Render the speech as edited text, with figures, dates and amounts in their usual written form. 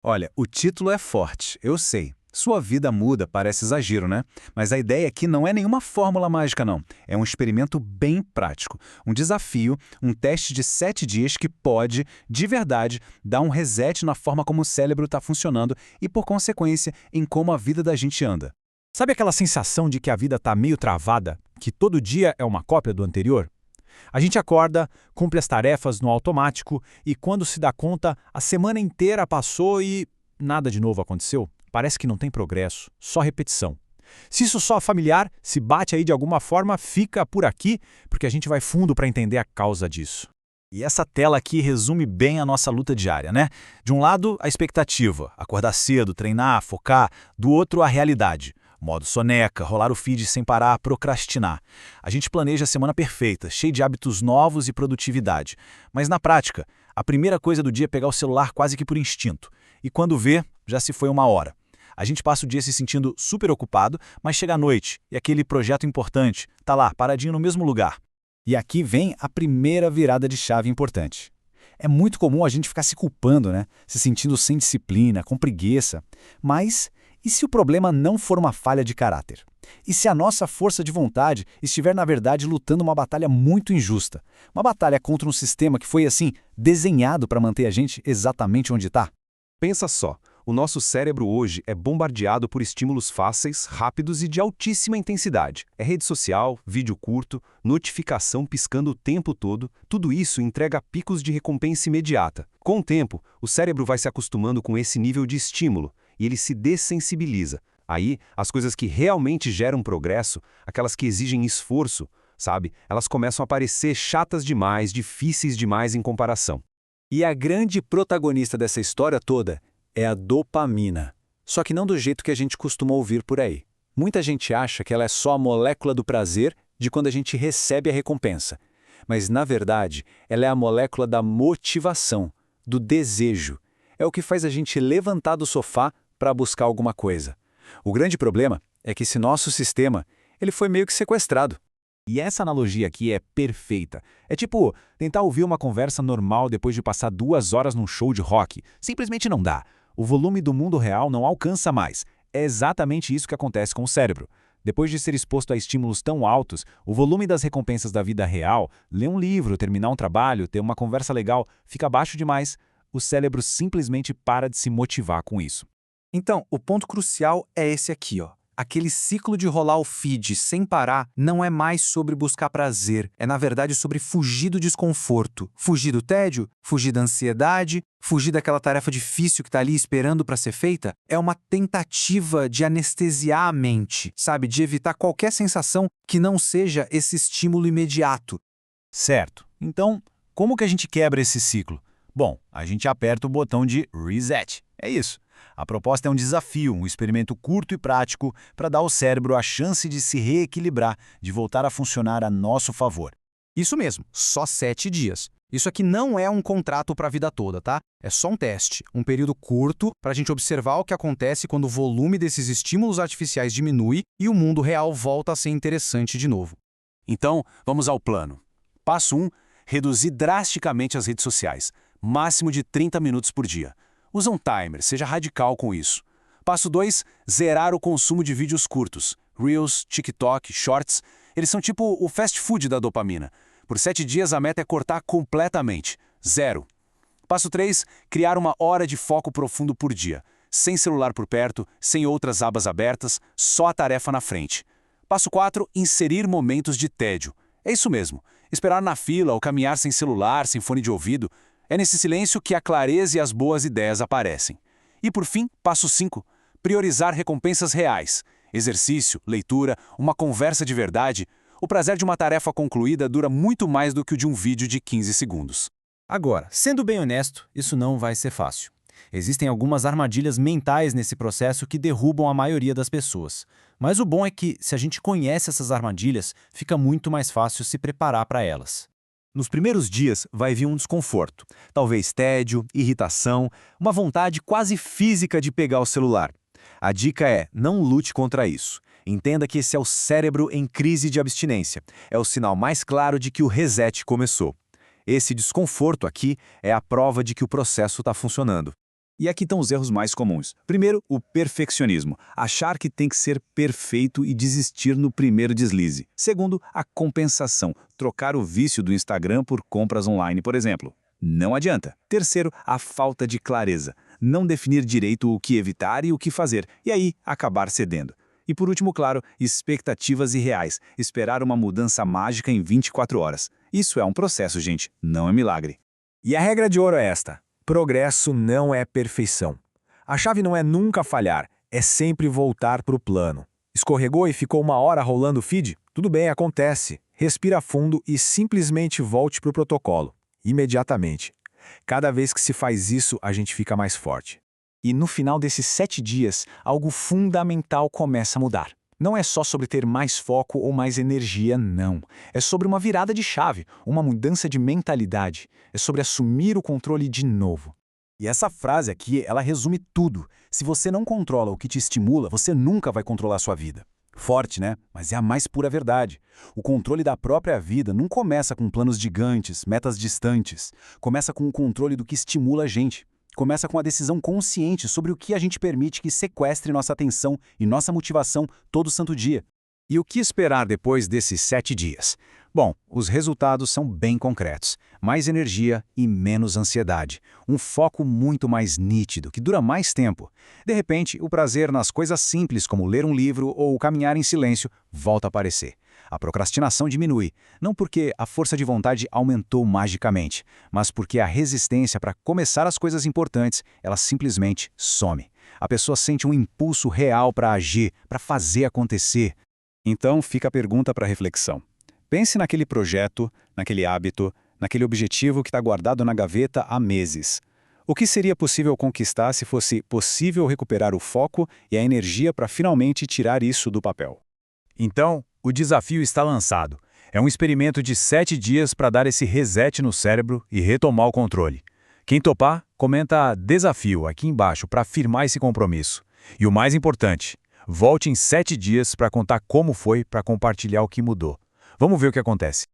Olha, o título é forte, eu sei. Sua vida muda, parece exagero, né? Mas a ideia aqui não é nenhuma fórmula mágica, não. É um experimento bem prático. Um desafio, um teste de 7 dias que pode, de verdade, dar um reset na forma como o cérebro está funcionando e, por consequência, em como a vida da gente anda. Sabe aquela sensação de que a vida está meio travada, que todo dia é uma cópia do anterior? A gente acorda, cumpre as tarefas no automático e, quando se dá conta, a semana inteira passou e nada de novo aconteceu. Parece que não tem progresso, só repetição. Se isso só é familiar, se bate aí de alguma forma, fica por aqui, porque a gente vai fundo para entender a causa disso. E essa tela aqui resume bem a nossa luta diária, né? De um lado, a expectativa, acordar cedo, treinar, focar. Do outro, a realidade. Modo soneca, rolar o feed sem parar, procrastinar. A gente planeja a semana perfeita, cheia de hábitos novos e produtividade. Mas na prática, a primeira coisa do dia é pegar o celular quase que por instinto. E quando vê, já se foi 1 hora. A gente passa o dia se sentindo super ocupado, mas chega à noite e aquele projeto importante tá lá, paradinho no mesmo lugar. E aqui vem a primeira virada de chave importante. É muito comum a gente ficar se culpando, né? Se sentindo sem disciplina, com preguiça. Mas e se o problema não for uma falha de caráter? E se a nossa força de vontade estiver, na verdade, lutando uma batalha muito injusta? Uma batalha contra um sistema que foi, assim, desenhado para manter a gente exatamente onde está? Pensa só, o nosso cérebro hoje é bombardeado por estímulos fáceis, rápidos e de altíssima intensidade. É rede social, vídeo curto, notificação piscando o tempo todo, tudo isso entrega picos de recompensa imediata. Com o tempo, o cérebro vai se acostumando com esse nível de estímulo e ele se dessensibiliza. Aí, as coisas que realmente geram progresso, aquelas que exigem esforço, sabe, elas começam a parecer chatas demais, difíceis demais em comparação. E a grande protagonista dessa história toda é a dopamina. Só que não do jeito que a gente costuma ouvir por aí. Muita gente acha que ela é só a molécula do prazer de quando a gente recebe a recompensa. Mas, na verdade, ela é a molécula da motivação, do desejo. É o que faz a gente levantar do sofá para buscar alguma coisa. O grande problema é que esse nosso sistema, ele foi meio que sequestrado. E essa analogia aqui é perfeita. É tipo tentar ouvir uma conversa normal depois de passar 2 horas num show de rock. Simplesmente não dá. O volume do mundo real não alcança mais. É exatamente isso que acontece com o cérebro. Depois de ser exposto a estímulos tão altos, o volume das recompensas da vida real, ler um livro, terminar um trabalho, ter uma conversa legal, fica baixo demais. O cérebro simplesmente para de se motivar com isso. Então, o ponto crucial é esse aqui, ó. Aquele ciclo de rolar o feed sem parar não é mais sobre buscar prazer, é na verdade sobre fugir do desconforto, fugir do tédio, fugir da ansiedade, fugir daquela tarefa difícil que está ali esperando para ser feita. É uma tentativa de anestesiar a mente, sabe? De evitar qualquer sensação que não seja esse estímulo imediato. Certo. Então, como que a gente quebra esse ciclo? Bom, a gente aperta o botão de reset. É isso. A proposta é um desafio, um experimento curto e prático para dar ao cérebro a chance de se reequilibrar, de voltar a funcionar a nosso favor. Isso mesmo, só 7 dias. Isso aqui não é um contrato para a vida toda, tá? É só um teste, um período curto para a gente observar o que acontece quando o volume desses estímulos artificiais diminui e o mundo real volta a ser interessante de novo. Então, vamos ao plano. Passo 1, reduzir drasticamente as redes sociais, máximo de 30 minutos por dia. Usa um timer, seja radical com isso. Passo 2, zerar o consumo de vídeos curtos. Reels, TikTok, Shorts, eles são tipo o fast food da dopamina. Por 7 dias a meta é cortar completamente. 0. Passo 3, criar 1 hora de foco profundo por dia. Sem celular por perto, sem outras abas abertas, só a tarefa na frente. Passo 4, inserir momentos de tédio. É isso mesmo, esperar na fila ou caminhar sem celular, sem fone de ouvido. É nesse silêncio que a clareza e as boas ideias aparecem. E por fim, passo 5, priorizar recompensas reais. Exercício, leitura, uma conversa de verdade. O prazer de uma tarefa concluída dura muito mais do que o de um vídeo de 15 segundos. Agora, sendo bem honesto, isso não vai ser fácil. Existem algumas armadilhas mentais nesse processo que derrubam a maioria das pessoas. Mas o bom é que, se a gente conhece essas armadilhas, fica muito mais fácil se preparar para elas. Nos primeiros dias vai vir um desconforto, talvez tédio, irritação, uma vontade quase física de pegar o celular. A dica é, não lute contra isso. Entenda que esse é o cérebro em crise de abstinência. É o sinal mais claro de que o reset começou. Esse desconforto aqui é a prova de que o processo está funcionando. E aqui estão os erros mais comuns. Primeiro, o perfeccionismo. Achar que tem que ser perfeito e desistir no primeiro deslize. Segundo, a compensação. Trocar o vício do Instagram por compras online, por exemplo. Não adianta. Terceiro, a falta de clareza. Não definir direito o que evitar e o que fazer. E aí, acabar cedendo. E por último, claro, expectativas irreais. Esperar uma mudança mágica em 24 horas. Isso é um processo, gente. Não é milagre. E a regra de ouro é esta: progresso não é perfeição. A chave não é nunca falhar, é sempre voltar para o plano. Escorregou e ficou uma hora rolando o feed? Tudo bem, acontece. Respira fundo e simplesmente volte para o protocolo. Imediatamente. Cada vez que se faz isso, a gente fica mais forte. E no final desses 7 dias, algo fundamental começa a mudar. Não é só sobre ter mais foco ou mais energia, não. É sobre uma virada de chave, uma mudança de mentalidade. É sobre assumir o controle de novo. E essa frase aqui, ela resume tudo. Se você não controla o que te estimula, você nunca vai controlar a sua vida. Forte, né? Mas é a mais pura verdade. O controle da própria vida não começa com planos gigantes, metas distantes. Começa com o controle do que estimula a gente. Começa com a decisão consciente sobre o que a gente permite que sequestre nossa atenção e nossa motivação todo santo dia. E o que esperar depois desses 7 dias? Bom, os resultados são bem concretos. Mais energia e menos ansiedade. Um foco muito mais nítido, que dura mais tempo. De repente, o prazer nas coisas simples, como ler um livro ou caminhar em silêncio, volta a aparecer. A procrastinação diminui, não porque a força de vontade aumentou magicamente, mas porque a resistência para começar as coisas importantes, ela simplesmente some. A pessoa sente um impulso real para agir, para fazer acontecer. Então fica a pergunta para reflexão. Pense naquele projeto, naquele hábito, naquele objetivo que está guardado na gaveta há meses. O que seria possível conquistar se fosse possível recuperar o foco e a energia para finalmente tirar isso do papel? Então, o desafio está lançado. É um experimento de 7 dias para dar esse reset no cérebro e retomar o controle. Quem topar, comenta desafio aqui embaixo para firmar esse compromisso. E o mais importante, volte em 7 dias para contar como foi, para compartilhar o que mudou. Vamos ver o que acontece.